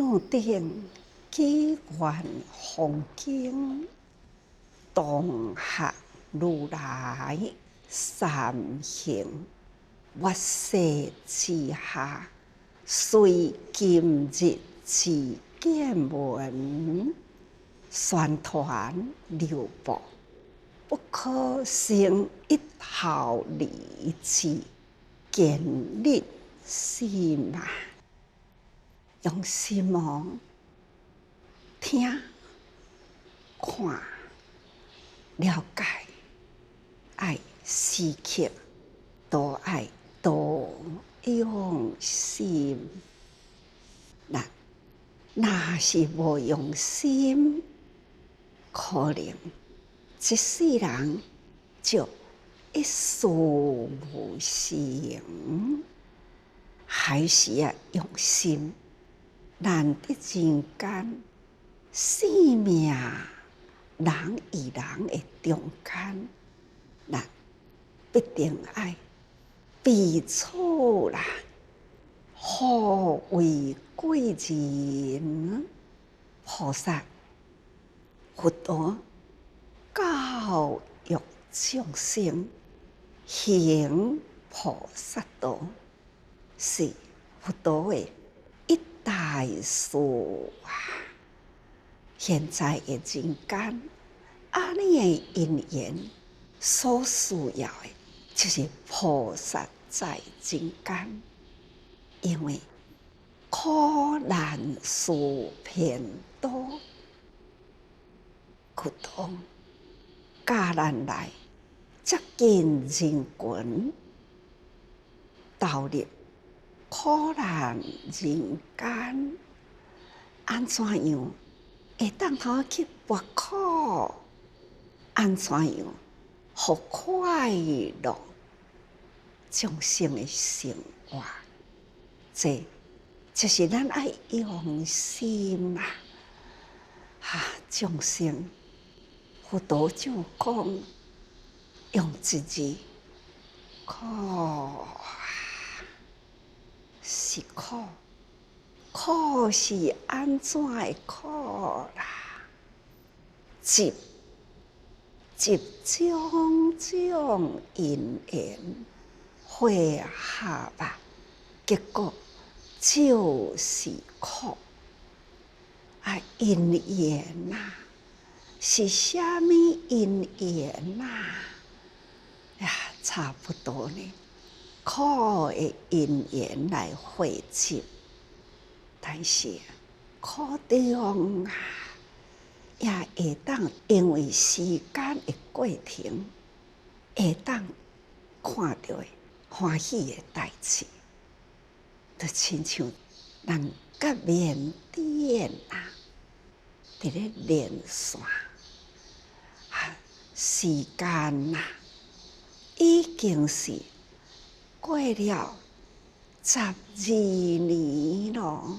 路顶几番风景，同学如来三行。月色之下，随今日之见闻，宣传流布，不可胜一毫厘之见立心啊！用心望听、看、了解，爱时刻都爱多用心。若是无用心，可能一世人就一事无成。还是要用心。咱伫人间，生命人与人的中间，咱必定爱彼此啦，互为贵人。菩萨、佛陀教育众生行菩萨道，是佛陀的一大事啊！现在的人间，安尼的因缘所需要的，就是菩萨在人间。因为苦难事偏多，佛陀教咱来接近人群，投入苦难人间，安怎样会当通去拔苦？安怎样互快乐众生的生活？这就是咱爱用心啦！众生，佛陀就讲用一字苦。是苦，苦是安怎的苦啦？集种种因缘汇合啊，结果就是苦。因缘呐，是虾米因缘呐？差不多呢。苦的因缘来汇集，但是苦中也会当因为时间的过程，会当看到欢喜的代志，就亲像人甲缅甸伫咧连线，时间已经是过了12年咯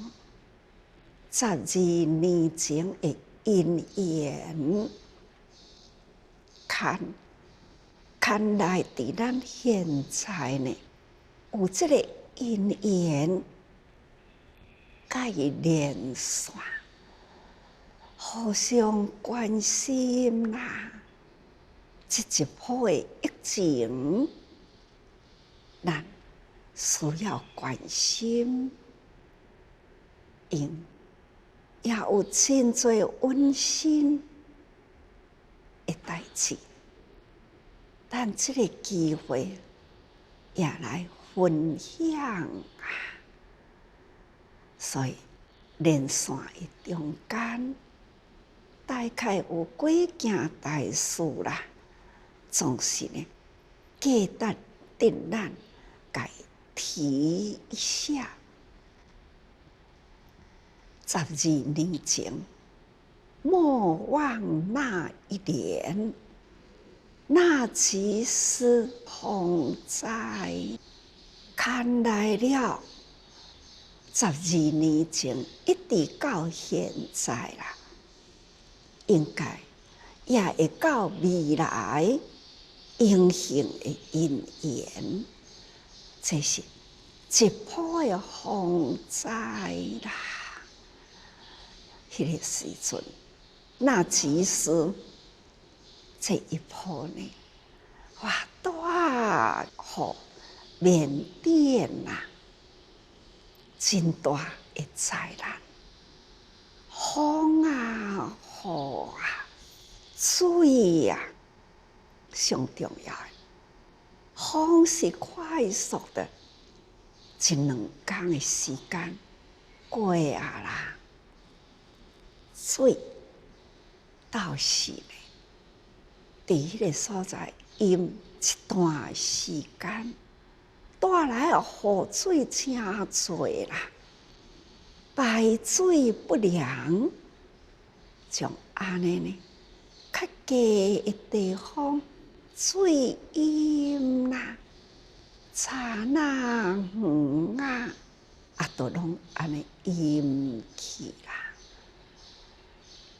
，12年前的因缘，看来伫咱现在呢，有这个因缘，甲伊连线，互相关心啦。这一波的疫情，咱需要关心，因也有真多温馨的代志，但这个机会也来分享所以连线的中间，大概有几件大事啦，总是呢，记得咱该提一下。12年前，莫忘那一年，那即是洪灾。看来了12年前，一直到现在啦，应该也会到未来永恒的因缘。这是一波的洪灾啦！迄个时阵，那其实这一波呢，哇，大互缅甸啊，真大的灾难，风啊、雨啊、水啊，上重要的，风是快速的，一2天的时间过啊啦，水到时呢，伫迄个所在淹一段时间，带来的雨水真侪啦，排水不良，像安尼呢，较低的地方水淹啦，田啊、园啊，都拢安尼淹去啦。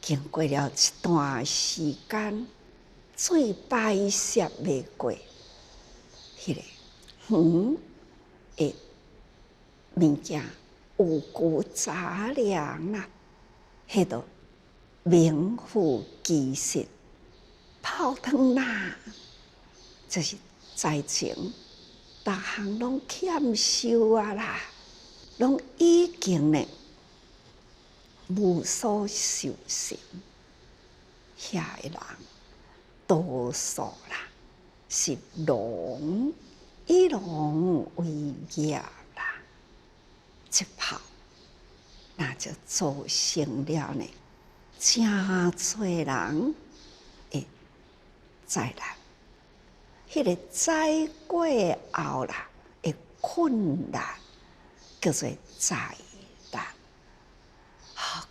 经过了一段时间，水排泄袂过，迄个园的物件、五谷杂粮啦，迄个名副其实，泡汤啦，就是灾情，逐项拢欠收啊啦，拢已经呢无所收拾，遐个人多数啦是农以农为业啦，一泡那就造成了呢真侪人的灾难。迄个灾过后啦的困难叫做灾难。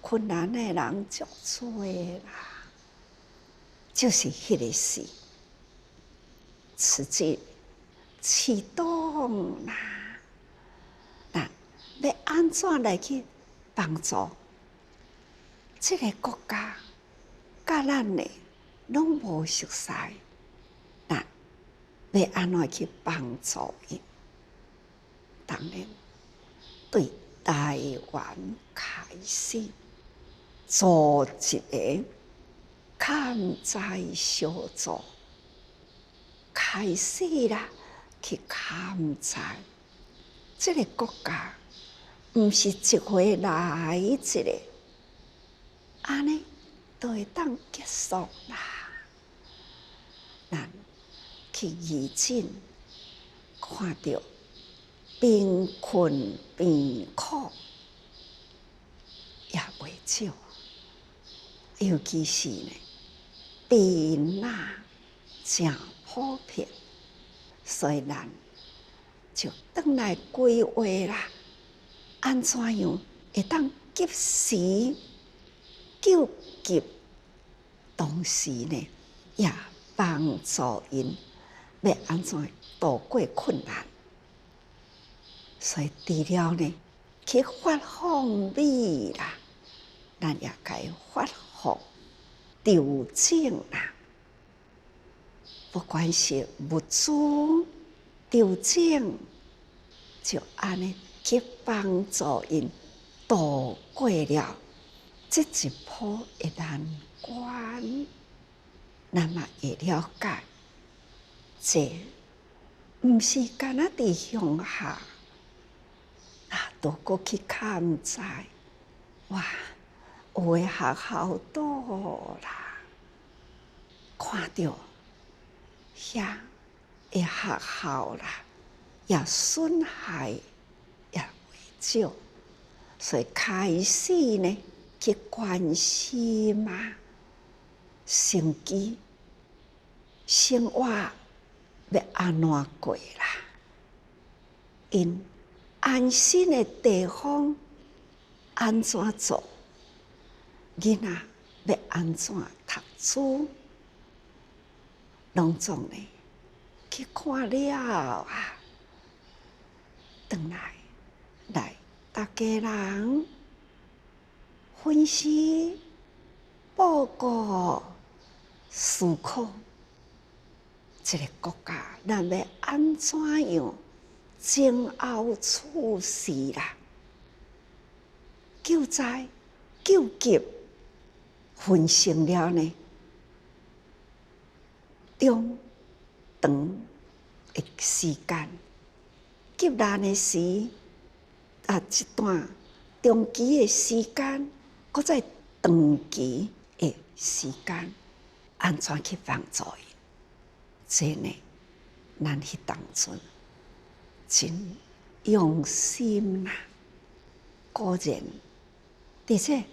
困难的人足多啦，就是迄个事，实际启动啦，咱要安怎来去帮助这个国家？甲咱呢拢无熟悉，咱要安怎去帮助伊？当然，对台湾开始组一个抗灾小组，开始啦去抗灾。这个国家毋是一回来一个，安尼就会当结束啦。咱去义诊，看到贫困贫苦也袂少，尤其是呢病啊真普遍，所以咱就转来规划啦，安怎样会当及时救急，同时呢也帮助因要安怎度过困难。所以除了呢去发放米啦，咱也该发放调整啦，不管是物资调整，就安尼去帮助因度过了这一波的难关。咱嘛会了解，这毋是干那伫乡下。都过去抗灾，哇！有的学校倒啦，看到遐的学校啦，也损害也袂少，所以开始呢去关心嘛，生机生活要安怎过啦？因安心的地方安怎做？囡仔要安怎读书？拢总呢去看了啊，转来大家人分析报告思考，这个国家咱要安怎样？前后处事啦，救灾救急分成了呢，中长的时间。急难的时，一段中期的时间，搁再长期的时间，安怎去帮助伊？这呢，咱迄当阵真用心啦。果然，而且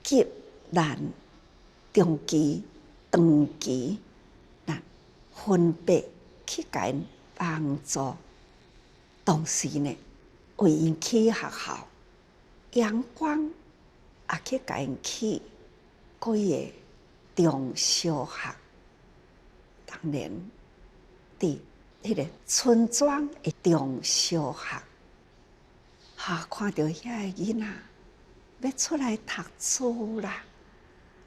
急难、中期、长期，咱分别去甲因帮助。同时呢，为因起学校，阳光也去甲因起几个中小学。当然，伫迄个村庄的中小学，看到遐个囡仔要出来读书啦，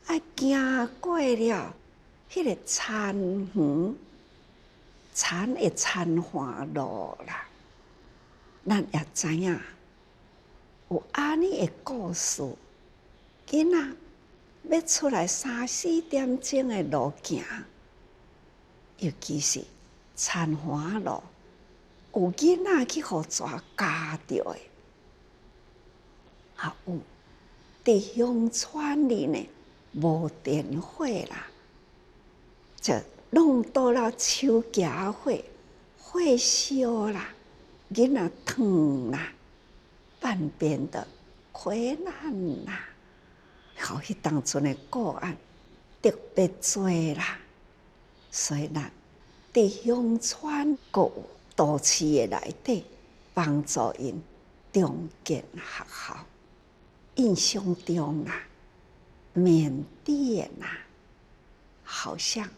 行过了迄个田园、田的田花路啦，咱也知影有安尼的故事。囡仔要出来3-4点钟的路行，尤其是田花路，有囡仔去互蛇夹着的，也有伫乡村里呢无电火啦，就弄到了手夹火，火烧啦，囡仔烫啦，半边的溃烂啦，好，迄当阵的个案特别多啦，所以咱伫乡村个有都市的内底帮助因重建学校。印象中啊，缅甸啊，好像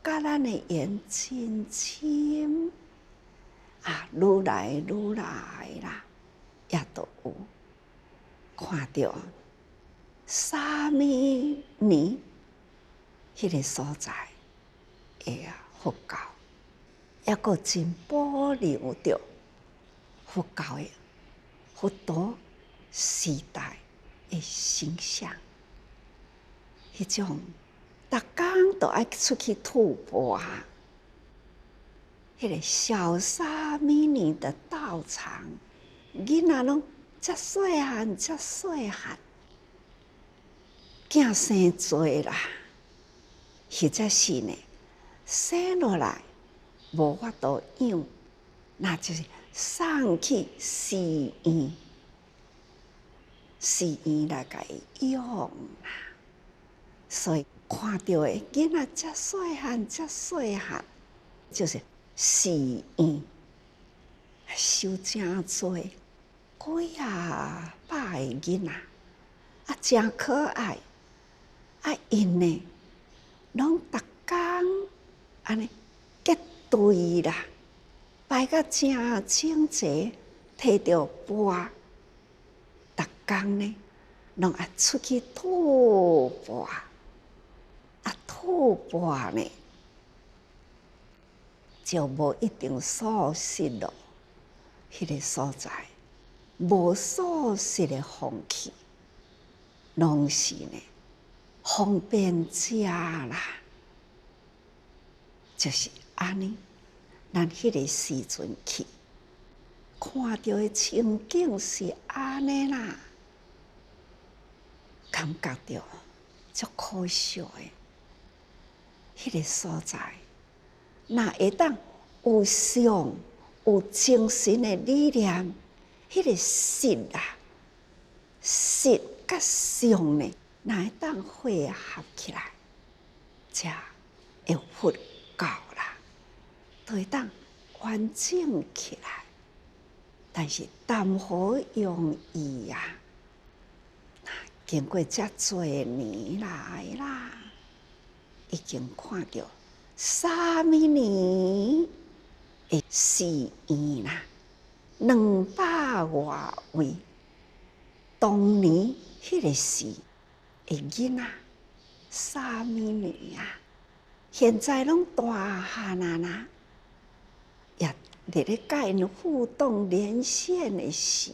甲咱的缘真深啊，愈来愈来啦，也都有看到沙弥尼迄个所在的佛教，也阁真保留着佛教的佛陀时代的形象，迄种逐工都爱出去吐蕃，迄个小沙弥尼的道场，囡仔拢遮细汉，遮细汉，囝生多啦，或者是呢生落来无法度养，那就是送去寺院。寺院来甲伊养啦，所以看到的囡仔遮细汉，遮细汉，就是寺院收真多，几百个囡仔，真可爱。因呢，拢逐工安尼结队啦，排甲真整齐，摕着钵。逐工呢，拢爱出去吐蕃，吐蕃呢，就无一定素食咯。迄个所在无素食的风气，拢是呢方便食啦，就是安尼。咱迄个时阵去。看到的情景是安尼啦，感觉到足可惜的。迄个所在，若会当有上有精神的理念，迄个实啊，实甲上呢，若会当汇合起来，才会佛教啦，就会当完整起来。但是谈何容易呀！经过遮多年来啦，已经看到沙弥尼的寺院啦，200外位当年迄个时的囡仔沙弥尼啊，现在拢大汉啊啦，也伫咧甲因互动连线的时，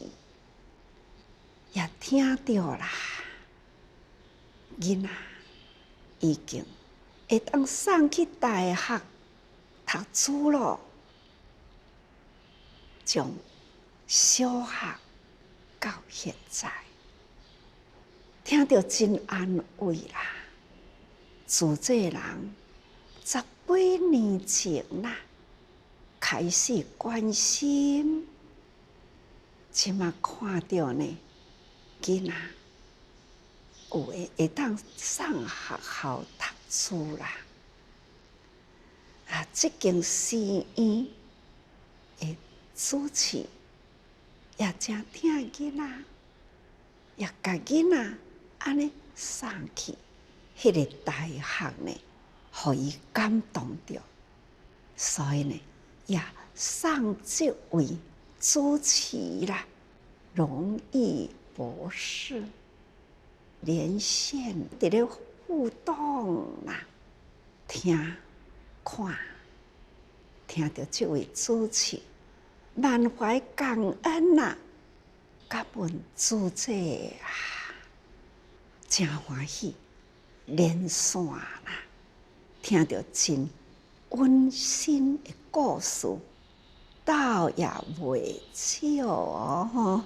也听到啦，囡仔已经会当送去大学读书咯，从小学到现在，听着真安慰啦。自这人10几年前啦，开始关心，即马看到呢，囡仔有诶会当上学校读书啦。即间寺院诶主持也真疼囡仔，也甲囡仔安尼送去迄个大学呢，互伊感动着，所以呢，也送这位主持啦，荣誉博士连线伫咧互动啦，听看。听到这位主持满怀感恩呐，感恩主者啊，真欢喜，连线啦，听到真温馨的故事，倒也袂少哦。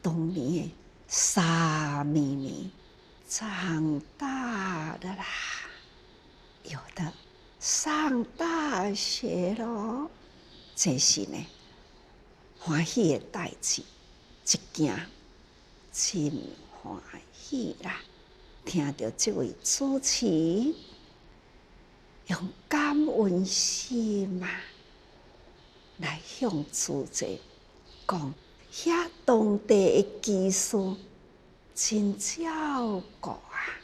当年的沙咪咪长大了啦，有的上大学咯，这是呢欢喜的代志，一件真欢喜啦！听到这位主持用感恩心嘛，来向主者讲，遐当地的技术真照顾啊，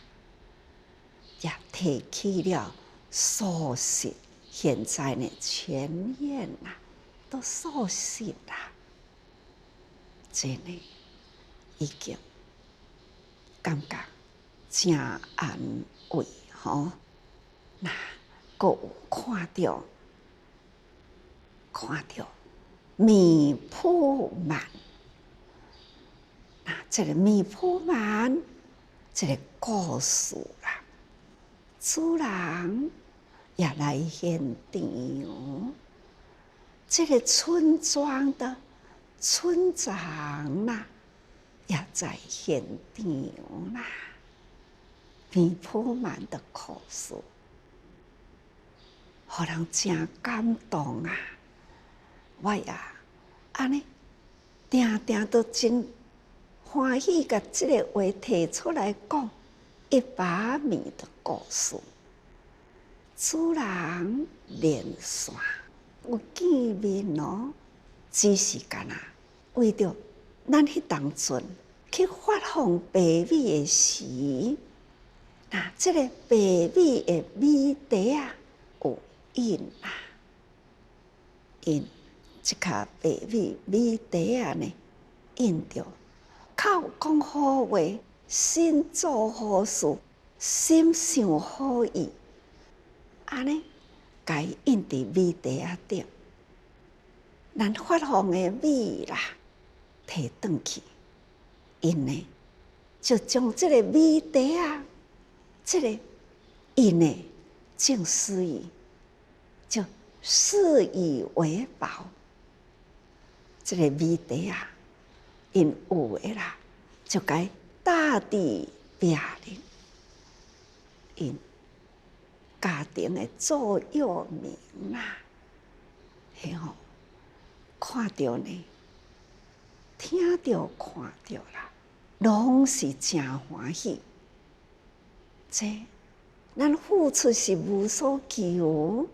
也提起了素食。现在呢，全院啊都素食啦，真呢已经感觉真安慰吼。那阁有看到米铺满，这个米铺满这个故事啦，主人也来现场，这个村庄的村长啦，也在现场啦。米铺满的故事，互人真感动啊！我也安尼定定都真欢喜，甲这个话提出来讲，一把米的故事。主人连线有见面哦，只是干那为着咱迄当阵去发放白米的时，这个白米的米袋啊有印啊，印即卡白米袋啊呢，印着口讲好话，心做好事，心想好意，安尼甲伊印伫米袋啊顶，咱发放的米啦，摕转去，因呢就将这个米袋啊，这个印呢正施以，就视以为宝。这个米袋啊，因有诶啦，就该大地表人，因家庭的座右铭啦，嘿吼，看到呢，听到看到啦，拢是真欢喜。这咱付出是无所求，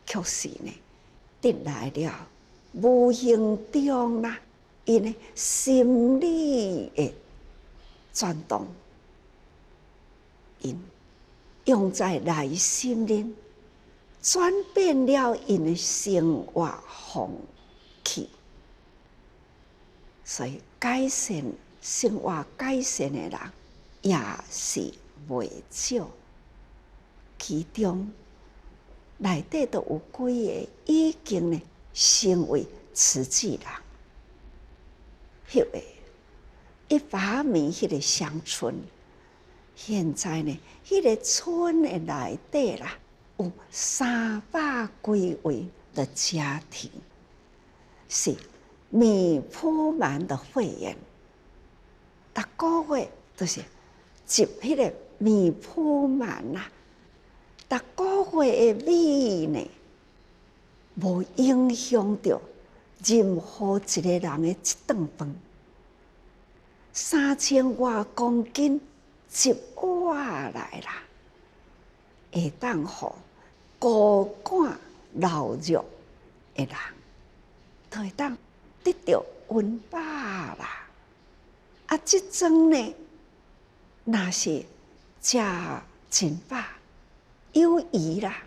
确实呢，得来了无形中啦，因的心理的转动，因用在内心里，转变了因的生活风气，所以改善生活改善的人也是袂少，其中内底都有几个已经呢成为慈济人。迄个一把米迄个乡村，现在呢，迄个村的内底啦，有300几位的家庭是米铺满的会员，逐个月都是集迄个米铺满啦，逐个月的米呢，无影响到任何一个人的一顿饭，3000多公斤一碗来啦，会当互骨干老弱的人，都会当得到温饱啦。啊，即种呢，若是食真饱有余啦，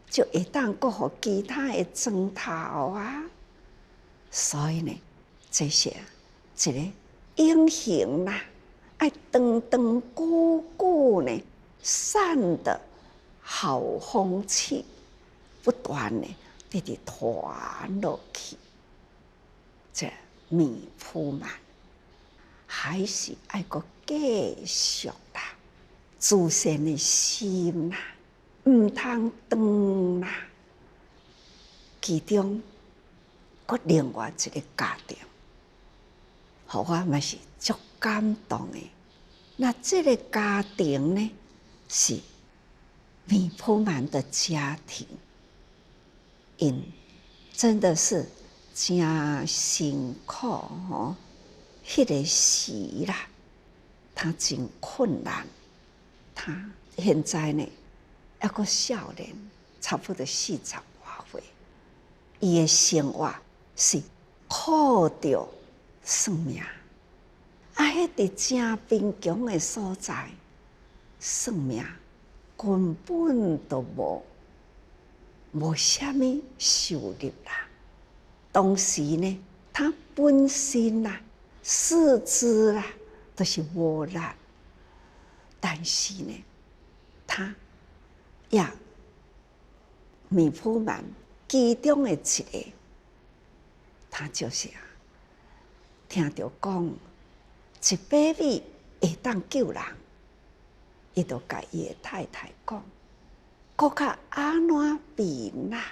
就会当搁互其他的庄头啊。所以呢，这是一个永恒啦，爱长长久久呢，散的好风气，不断的直直传落去。这米铺满，还是爱搁继续啦，自身的心啦，唔通断啦。其中，搁另外一个家庭，互我嘛是足感动的。那这个家庭呢，是米铺满的家庭，因真的是真辛苦吼。迄个时啦，他真困难。他现在呢，还阁少年，差不多40多岁，伊的生活是靠着算命。啊，迄伫正贫穷的所在，算命根本都无虾米收入啦。当时呢，他本身啦、四肢啦都是无力，但是呢，他也米铺满其中的一个，他就是听到讲一把米会当救人，伊就甲伊的太太讲，搁较安怎变啦？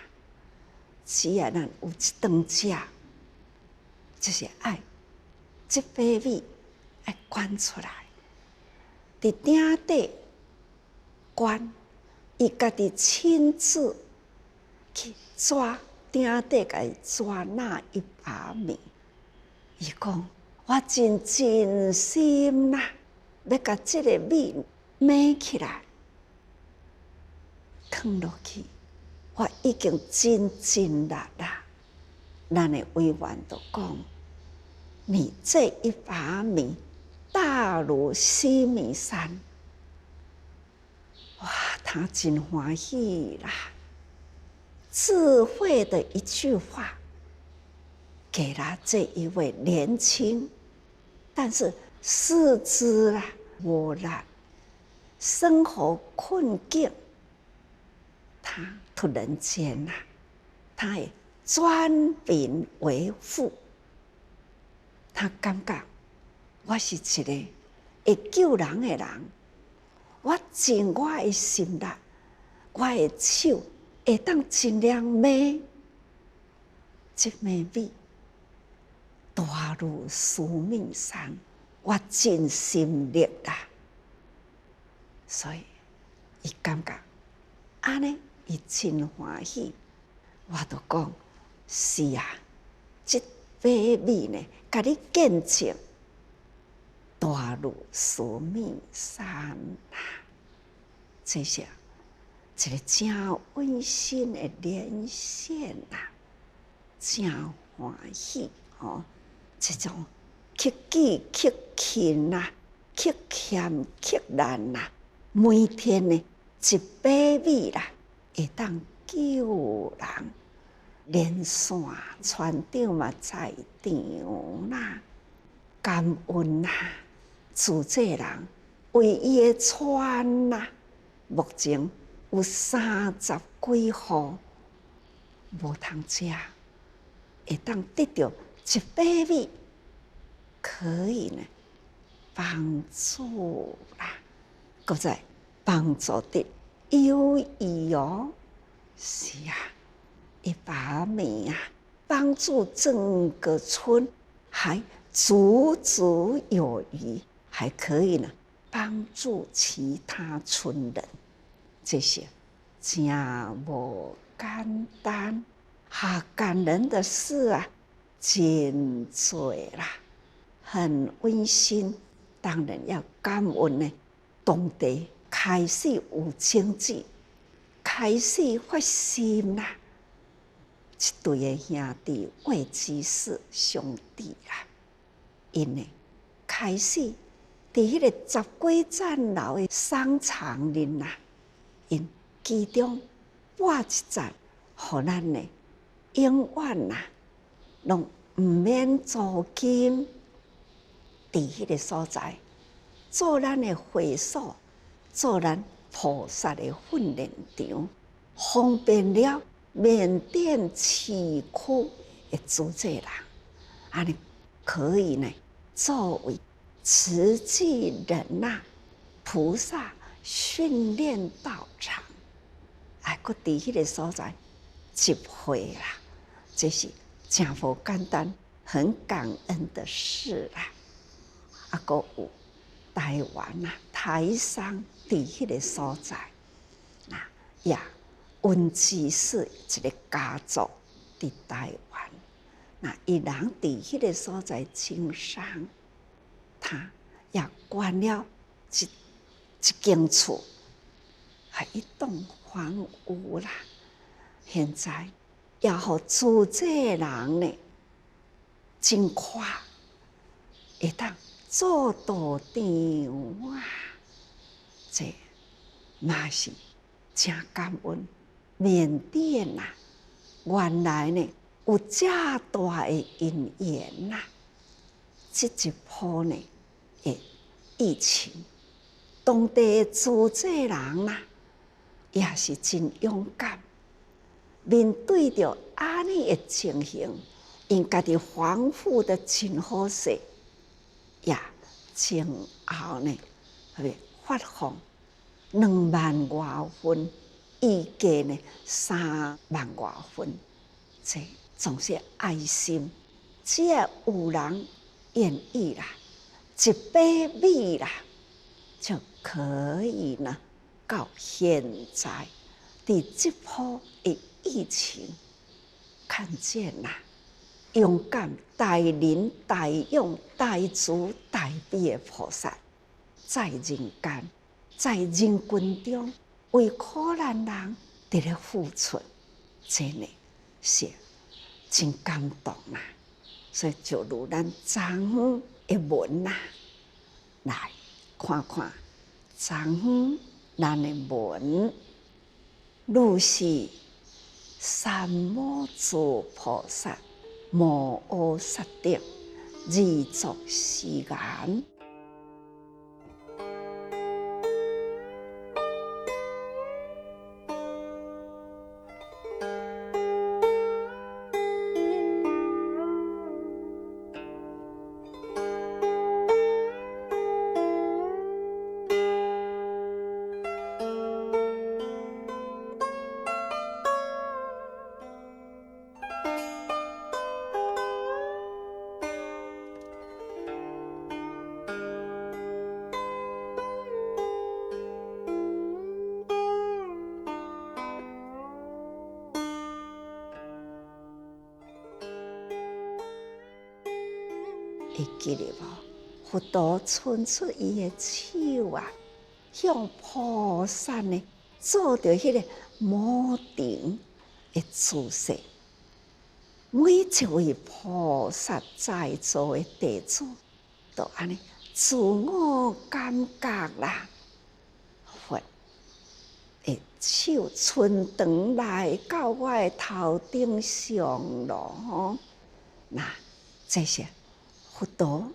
只要咱有一顿食，就是爱这把米爱捐出来，伫鼎底捐，伊家己亲自去抓鼎底，甲伊抓那一把米。伊讲：我真心啦，要甲这个米买起来，放落去。我已经真尽力啦。咱的委员就讲：你这一把米大如西米山。哇，他真欢喜啦！智慧的一句话，给了这一位年轻，但是四肢啊无力，生活困境，他突然间啊，他也转贫为富。他感觉我是一个会救人的人，我尽我的心力，我的手会当尽量买这枚米，大如须弥山，我尽心力啦。所以，伊感觉安尼，伊真欢喜。我就讲是啊，这把米呢，甲你见证大如须弥山啦。这是一个真温馨的连线啦，真欢喜哦！这种克己克勤啦，克俭克难啦，每天呢一把米啦，会当救人。连线船长嘛在场啦，感恩啦，自这人为伊的船啦，目前有30几户无通食，会当得到一把米，可以呢帮助啦搁再帮助的有益哦。是啊，一把米啊，帮助整个村还足足有余，还可以呢帮助其他村人。这些真无简单，感人的事啊，真多啦，很温馨。当然要感恩呢，当地开始有经济，开始发心啦。一对的兄弟为之是兄弟啦，因为开始伫迄个10几层楼的商场里呐，因其中拨一层，互咱呢永远呐，拢毋免租金。伫迄个所在，做咱的会所，做咱菩萨的训练场，方便了缅甸市区的租界人，安尼可以呢，作为慈济人呐、菩萨训练道场，搁伫迄个所在集会啦，这是真无简单，很感恩的事啦。搁有台湾啊，台商伫迄个所在，也温之是一个家族伫台湾，伊人伫迄个所在经商，他也关了一间厝，还一栋房屋啦。现在也互住这人呢，真快会当做道场啊！这嘛是真感恩。缅甸啊，原来呢有遮大的因缘呐。这一波呢的疫情，当地的组织人呐，也是真勇敢。面对着安尼的情形，因家己防护得真好势。也前后呢，发放2万多份，预计呢3万多份，这总是爱心。只要有人愿意啦，一把米啦，就可以呢。到现在，伫这波的疫情，看见啦。勇敢大仁大勇大慈大悲的菩萨，在人间，在人群中为苦难人伫咧付出，真的是真感动啊！所以就如咱昨昏的文啊，来看看昨昏咱的文，如是三摩祖菩萨。摩诃萨埵二足时言，会记得无？佛陀伸出伊的手啊，向菩萨呢做着迄个摩顶的姿势。每一位菩萨在座的弟子，都安尼自我感觉啦，佛的手伸长来到我的头顶上咯，那这些。佛陀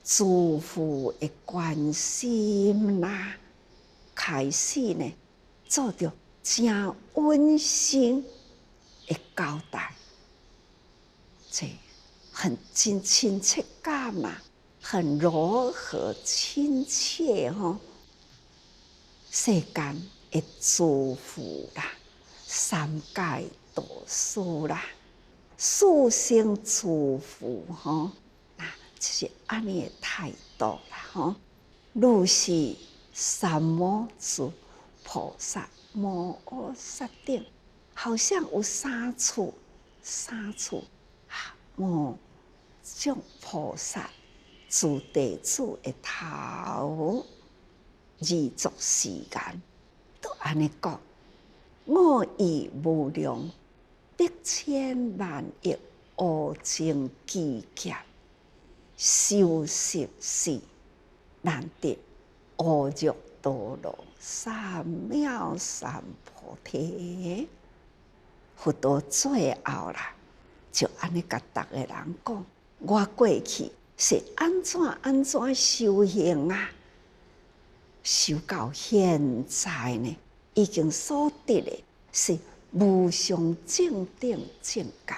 祝福的关心啦，开始呢做着真温馨的交代，这很真亲切感嘛，很柔和亲切吼。世间的诸佛啦，三界导师啦，四生诸佛吼，就是安尼的态度啦吼。如是三摩地菩萨摩诃萨顶，好像有三处某种菩萨自地主的头而作时间，都安尼讲。我以无量百千万亿无尽期劫，修习是难得阿耨多罗三藐三菩提。佛陀最后啦，就安尼甲逐个人讲：我过去是安怎修行啊？修到现在呢，已经所得的是无上正等正觉。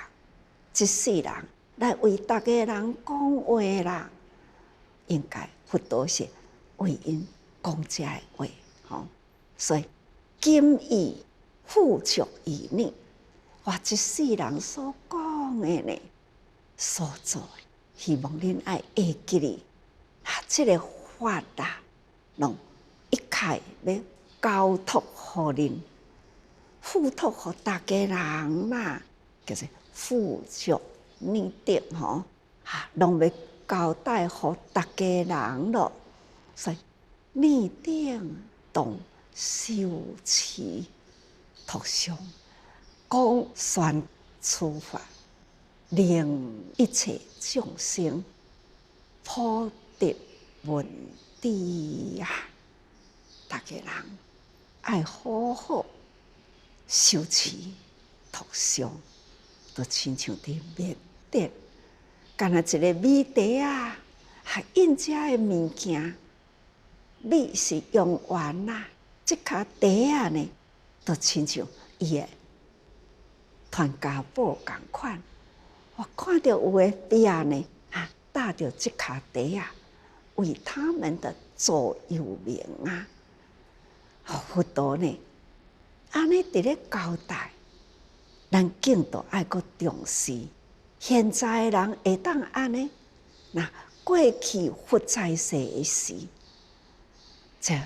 一世人来为逐个人讲话啦，应该佛陀是为因讲这个话，吼。所以今以付囑于你，我一世人所讲的呢，所做的，希望恁爱会记哩。这个法啦，拢一概要交托互恁，付托互大家人啦，叫做付囑拟定吼，拢要交代互大家人咯。所以拟定当修持图像，讲宣此法，令一切众生普得闻知呀！大家人爱好好修持图像，都亲像伫缅甸，干那一个米茶啊，还印遮的物件，米是用完啦，即卡茶啊呢，都亲像伊的传家宝共款。我看到有的壁呢，搭着即卡茶啊，为他们的座右铭啊。佛陀呢，安尼伫咧交代，咱敬都爱搁重视。现在的人会当安尼，那过去佛在世的时，这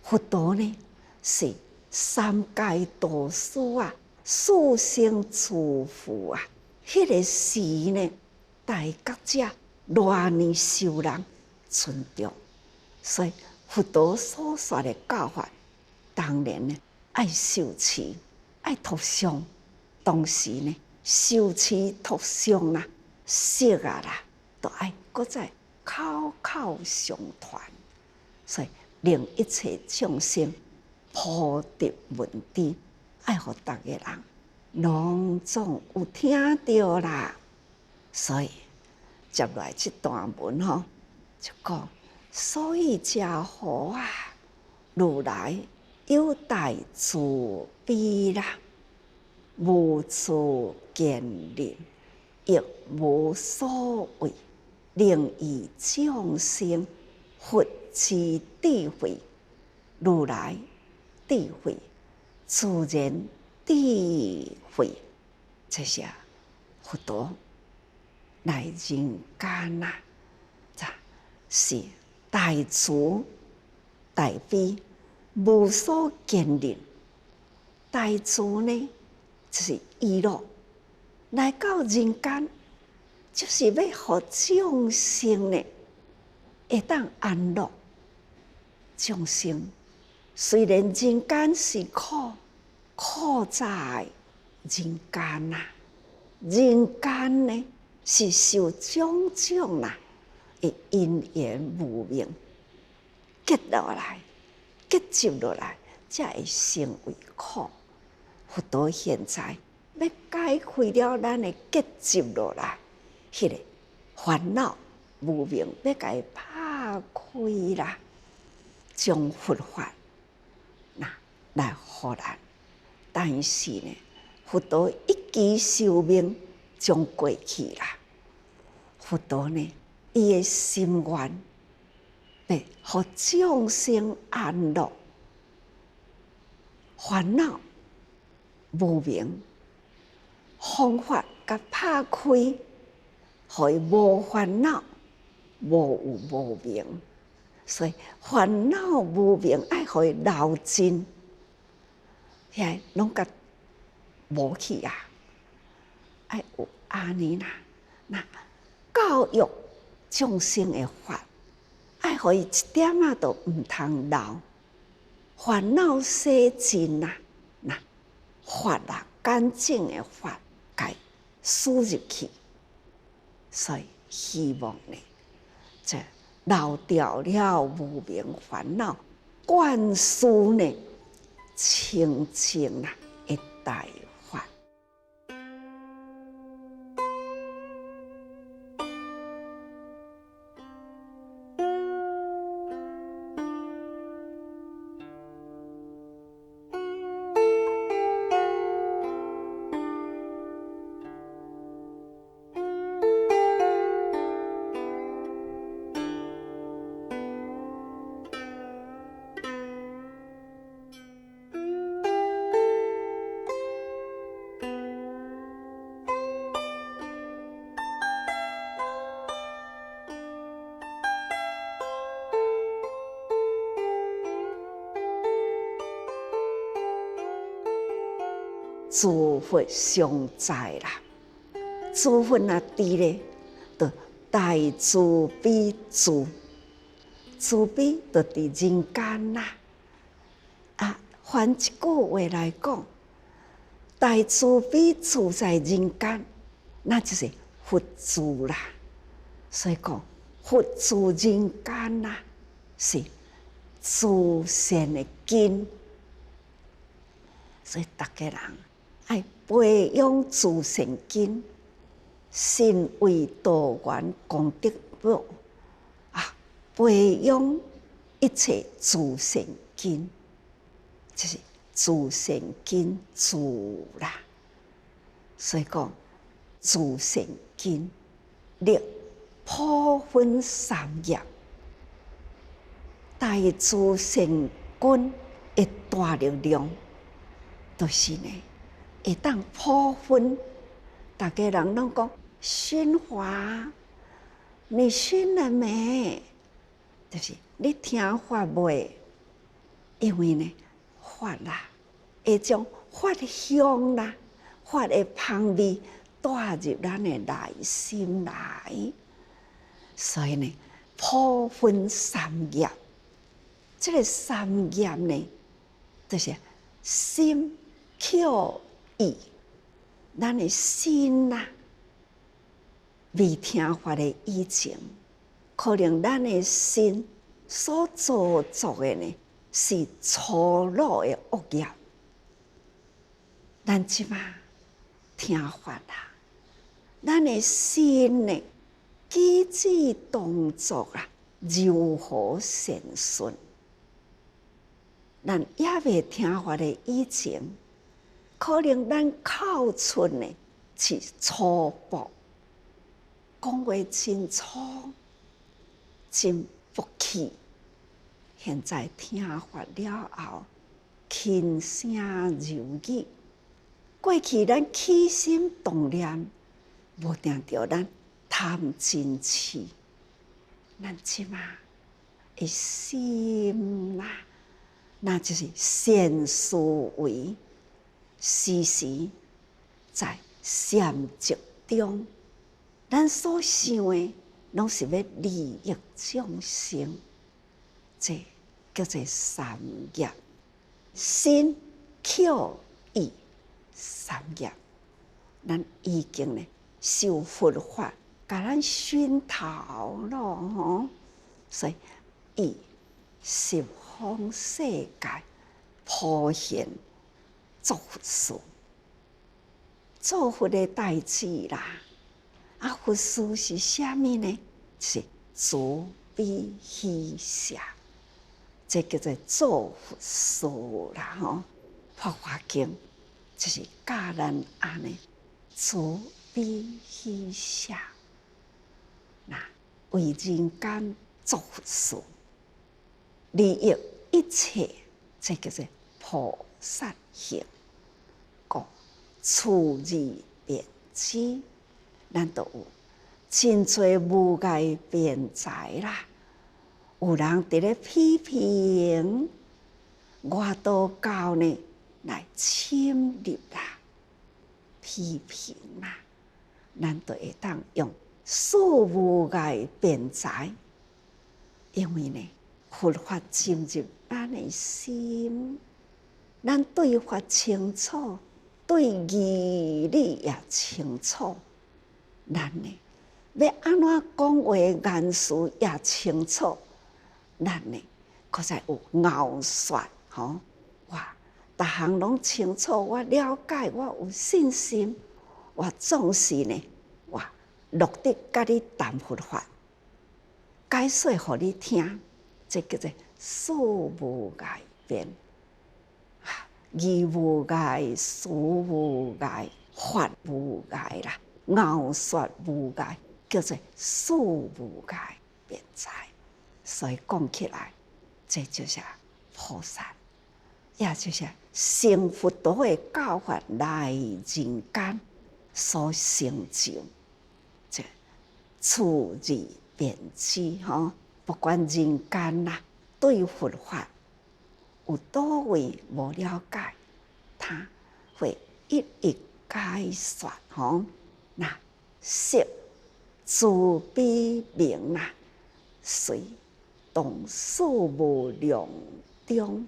佛陀呢是三界导师啊，四生诸佛啊，迄个时呢，大觉者偌尼受人尊重，所以佛陀所说的教法，当然呢爱修持，爱图像，同时呢修持图像啦，识啊啦，都爱搁再口口相传，所以令一切众生普得闻知，爱互逐个人拢总有听到啦。所以接来这段文吼，就讲，所以家好啊，如来有大慈悲啦，无处见人，亦无所谓，令以众生佛之智慧，如来智慧，自然智慧，这些佛陀来人间呐，是大慈大悲，无所见人。大慈呢，就是娱乐，来到人间，就是要互众生呢会当安乐。众生虽然人间是苦，苦在人间呐。人间呢是受种种的因缘无明结落来、结集落来，才会成为苦。佛陀现在要解开了咱的结集落来，迄个烦恼无明，要甲伊拍开啦，将佛法来互咱。但是呢，佛陀一击寿命将过去啦。佛陀呢，伊的心愿，要互众生安乐，烦恼无明，方法甲拍开，互伊无烦恼，无有无明。所以烦恼无明爱互伊流尽，遐拢甲无去啊！爱有安尼啦，那教育众生的法，爱互伊一点仔都毋通留，烦恼洗尽啦，那法啊，干净的法，该输入去。所以希望呢，这漏掉了无明烦恼，灌输呢清净啦一大法。诸佛常在啦，诸佛啊伫咧，就大慈悲住，慈悲就伫人间啦。啊，换一句话来讲，大慈悲住在人间，那就是佛住啦。所以讲，佛住人间啦，是自善的根。所以大家人爱培养自善根，身为道源功德宝啊！培养一切自善根，就是自善根住啦。所以讲，自善根力普分三业，大自善根的大力量，就是呢。会当普分，大家人拢讲熏华，你熏了没？就是你听法未？因为呢，法啦，会将法香啦、法的香味带入咱的内心来，所以呢，普分三业。这个三业呢，就是心、口、意，咱的心呐，未听法的以前，可能咱的心所做的呢是粗鲁的恶业。咱即马听法啦，咱的心呢，举止动作啊，如何善顺？咱也未听法的以前。可能咱口出呢是粗暴，讲话真粗，真不气。现在听法了后，轻声柔语。过去咱起心动念，无定着咱贪嗔痴，咱即马的心啦，那就是善思维。时时在禅寂中，咱所想的拢是要利益众生，这叫做三业：身、口、意三业。咱已经呢受佛法，甲咱熏陶咯吼，所以以十方世界普现。做佛事，做佛的代志啦。啊，佛事是啥物呢？是慈悲喜舍，这叫做做佛事啦吼。法华经就是教咱安尼慈悲喜舍，那为人间做佛事，利益一切，这叫做菩萨行，故处而辩之，咱都有真侪无碍辩才啦。有人伫咧批评外道教呢，来侵入啦、批评啦，咱都会当用数无碍辩才，因为呢，佛法进入咱的心，咱对法清楚，对义理也清楚，咱呢要安怎讲话言辞也清楚，咱呢搁再有拗说吼，逐项拢清楚，我了解，我有信心，我总是呢，落得甲你谈佛法，解说互你听，这叫做数无碍辩，义无碍，事无碍，法无碍啦，拗说无碍，叫做数无碍辩才。所以讲起来，这就是菩萨，也就是成佛道的教法来人间所成就。这处而辩之吼，不管人间啦，对佛法有倒位无了解，他会一一解说吼。那识自比明啦，随动数无量中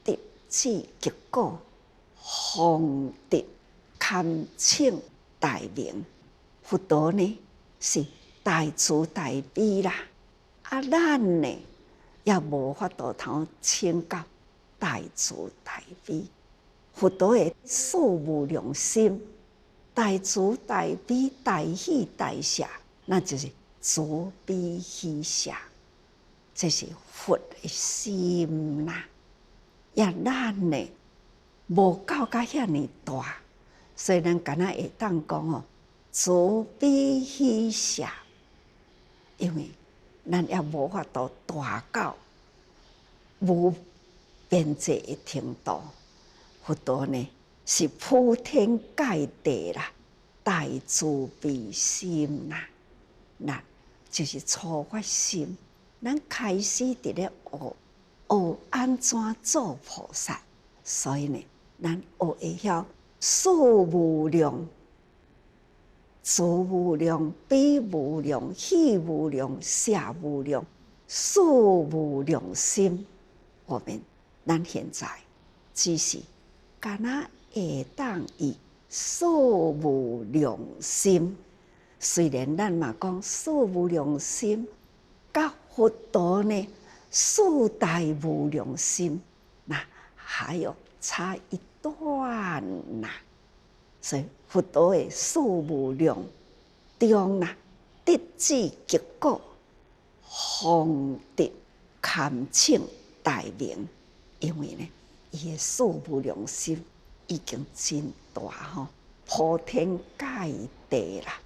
得至结果，方得堪称大名。佛道呢是大慈大悲啦，咱呢也无法度通称到大慈大悲。佛道的数无量心，大慈大悲、大喜大舍，那就是慈悲喜舍，这是佛的心啦。也咱呢无够甲遐尼大，所以咱敢若会当讲哦，慈悲喜舍，因为咱也无法度大到无边际的程度。佛道呢是铺天盖地啦，大慈悲心啦，那就是初发心。咱开始伫咧学安怎做菩萨，所以呢，咱学会晓数无量、慈无量、悲无量、喜无量、舍无量、数无量心。咱现在只是敢若会当以数无量心，虽然咱嘛讲数无量心，甲佛道呢数大无量心，那还有差一段呐。所以佛道的数无量中呐，得至结果，方得堪称大名。因为呢，伊的数无量心已经真大吼，铺天盖地啦，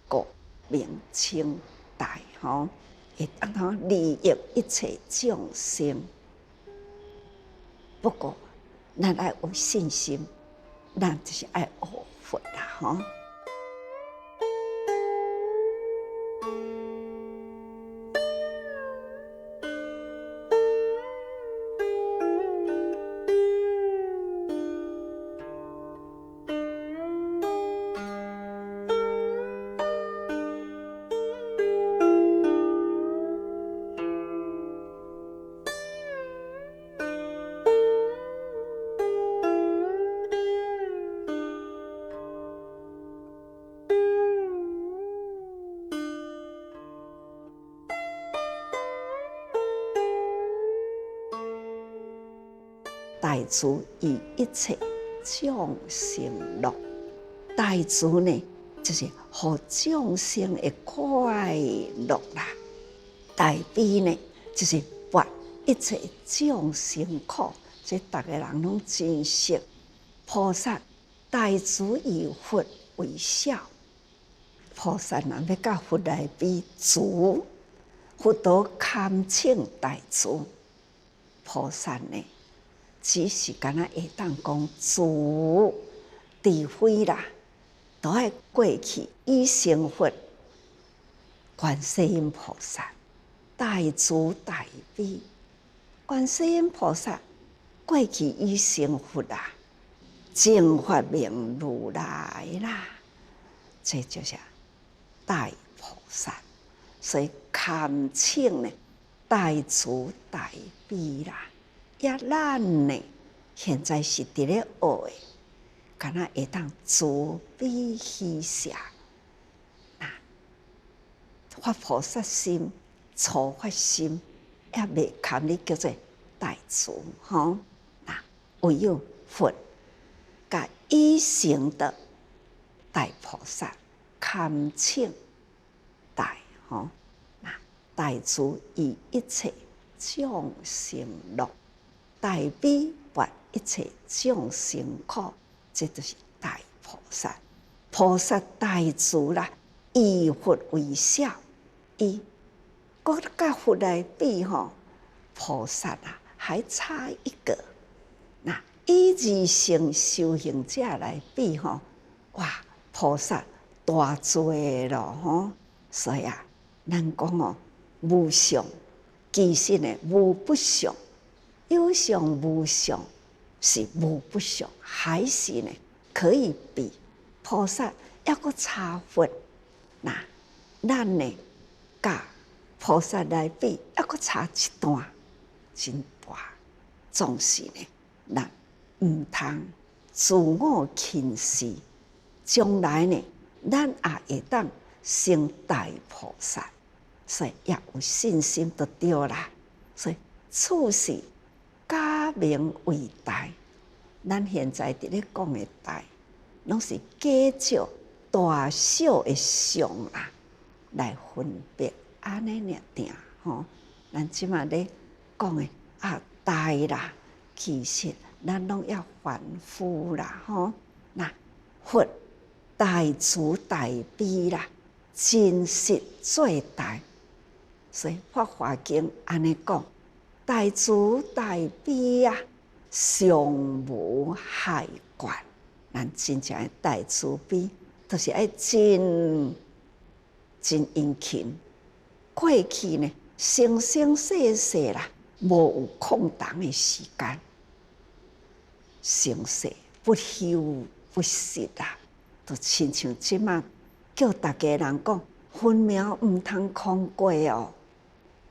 故名称大吼，会当通利益一切众生。不过，咱爱有信心，咱就是爱学佛啦吼。大慈以一切众生乐，大慈呢，就是互众生的快乐啦；大悲呢，就是拔一切众生苦。这大家人拢真识。菩萨大慈以佛为小，菩萨若要甲佛来比慈，佛道堪称大慈。菩萨呢，只是敢若会当讲自智慧啦，都爱过去以成佛，观世音菩萨大慈大悲，观世音菩萨过去以成佛啦，正法明如来啦，这就是大菩萨。所以堪称呢大慈大悲啦。也咱呢，现在是伫咧学的，敢若会当慈悲喜舍，发菩萨心、初发心，也未堪你叫做大慈吼。唯有佛甲以成的大菩萨，堪称大吼。大慈以一切众生乐，大悲拔一切众生苦，这就是大菩萨。菩萨大慈啦，以佛为小，伊搁甲佛来比吼，菩萨啊还差一个。以二乘修行者来比吼，哇，菩萨大多咯吼。所以咱讲哦，无上其实呢无不上，有上无上是无不上，还是呢可以比菩萨要搁差佛。咱呢甲菩萨来比，要搁差一段真大。总是呢，咱毋通自我轻视，将来呢，咱也会当成大菩萨。所以也有信心就对啦。所以处事假名为大，咱现在伫咧讲的大，拢是计较大小的相啦，来分别安尼尔定吼。咱即马咧讲的大啦，其实咱拢要反复啦吼。佛大慈大悲啦，真实最大。所以《法华经》安尼讲，大慈大悲上无害观。咱真正的大慈悲，都是爱真殷勤。过去呢，生生世世啦，无有空档的时间，生世不休不息啦，都亲像即马叫大家人讲，分秒毋通空过哦。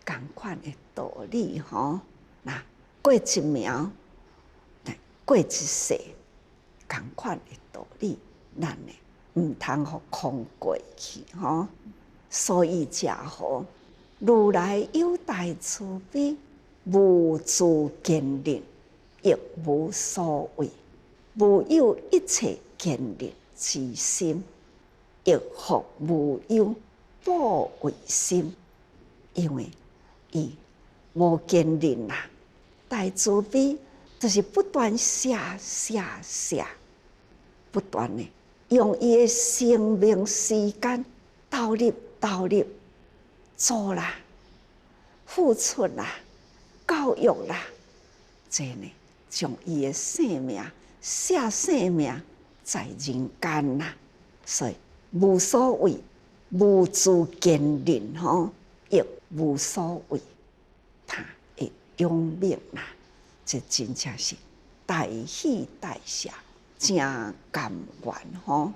同款的道理吼，过一秒，过一世，同款的道理，咱呢毋通互空过去吼。所以才好，如来有大慈悲，无自见立，亦无所谓，无有一切见立之心，亦复无有怖畏心，因为伊无见立啦，大慈悲就是不断写，不断的用伊的生命时间投入做啦，付出啦，教育啦，这呢将伊的生命写生命在人间啦，所以无所谓，无自见立吼。亦无所谓，他会永命啦，这真正是大喜大舍，真甘愿吼。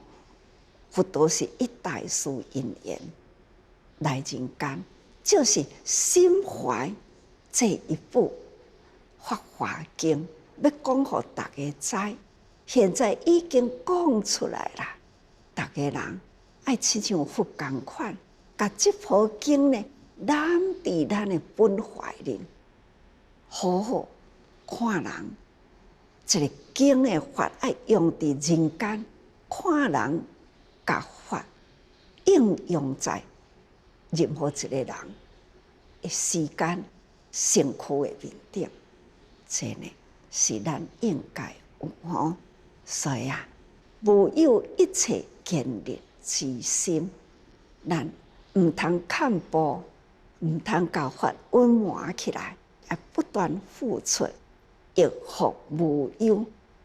佛陀是一代事因缘来人间，就是心怀这一部《法华经》，要讲互大家知。现在已经讲出来啦，大家人爱亲像佛同款，甲这部经呢，揽伫咱的本怀里，好好看人。一个经的法爱用伫人间，看人甲法应用在任何一个人的时间、身躯的面顶，这呢是咱应该有吼。所以无有一切见立之心，咱毋通看薄。毋通甲法温磨起来，要不断付出，益福无忧，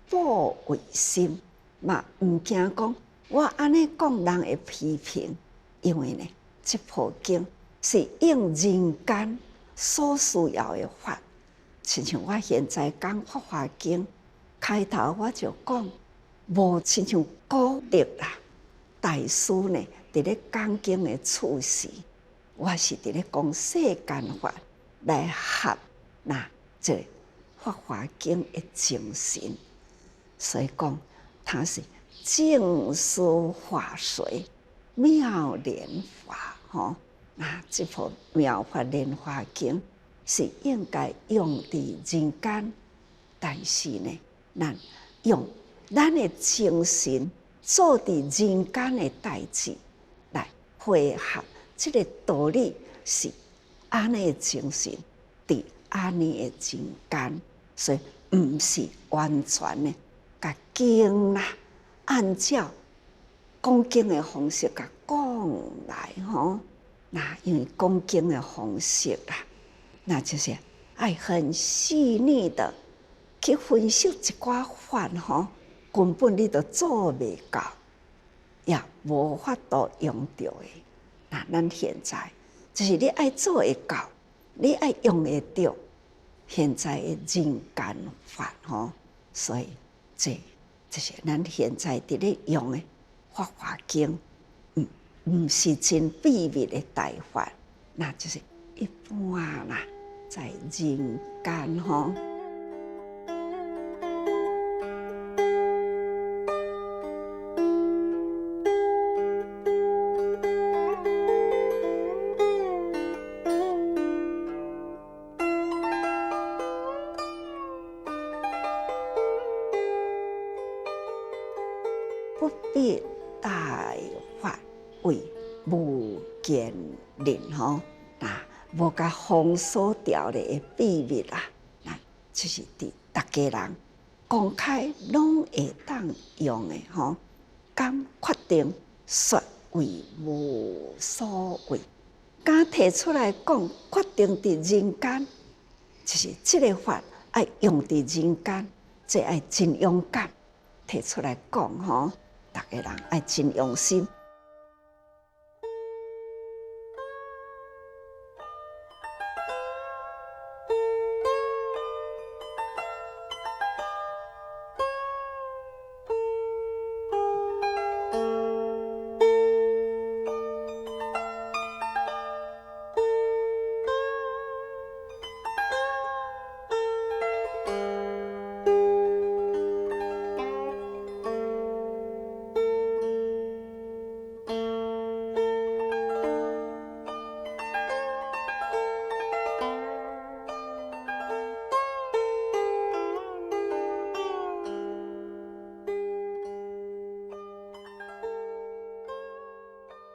保卫心，嘛毋惊讲我安尼讲人会批评，因为呢，这部经是应人间所需要的法。亲像我现在讲《法华经》，开头我就讲，无亲像古德啦，大师呢伫咧讲经的处事，我是伫咧讲世间法来合这《法华经》的精神，所以讲它是净思法水妙莲华吼。这部妙法莲华经是应该用伫人间，但是呢，咱用咱的精神做伫人间的代志来配合，这个道理是安尼的精神伫安尼的人间，所以毋是完全的甲经啦，按照讲经的方式甲讲来吼。因为讲经的方式啦，那就是爱很细腻的去分析一寡法吼，根本你都做袂到，也无法度用到的。咱现在就是你爱做会到，你爱用会到现在的人间法吼，所以这就是咱现在伫咧用的《法华经》。毋是真秘密的大法，那就是一般啦，在人间吼。不必大法为无见人吼，无甲封锁掉的秘密啦，就是伫大家人公开拢会当用的吼。敢确定说为无所谓，敢提出来讲，决定伫人间，就是这个法爱用伫人间，这爱真勇敢提出来讲吼，大家人爱真用心。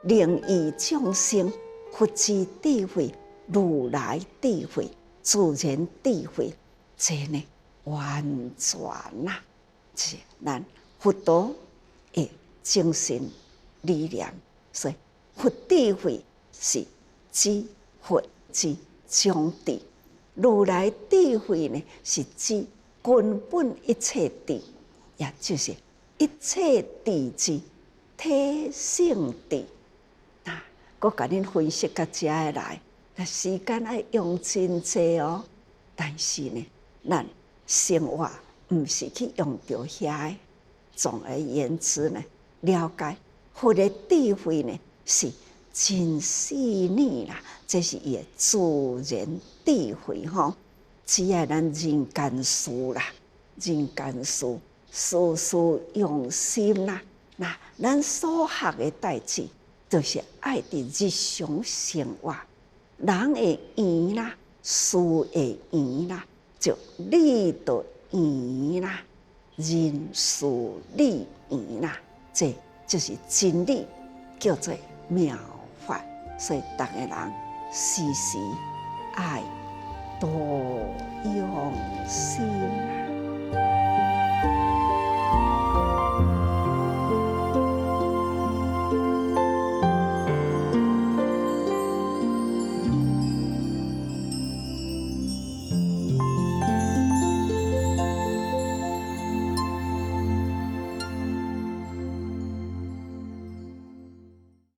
灵异众生，佛之智慧、如来智慧、自然智慧，这呢完全是咱佛陀的精神理念。所以佛智慧是指佛之终智，如来智慧呢是指根本一切智，也就是一切智之体性智。我甲恁分析到遮个来，那时间爱用真济哦。但是呢，咱生活毋是去用到遐个。总而言之呢，了解佛的智慧呢是真细腻啦，这是伊的自然智慧吼。只要咱人间事啦，人间事，事事用心啦，那咱所学的代志。就是爱伫日常生活，人会圆啦，事会圆啦，就理就圆啦，人事理圆啦，这就是真理，叫做妙法。所以大家人时时爱多用心。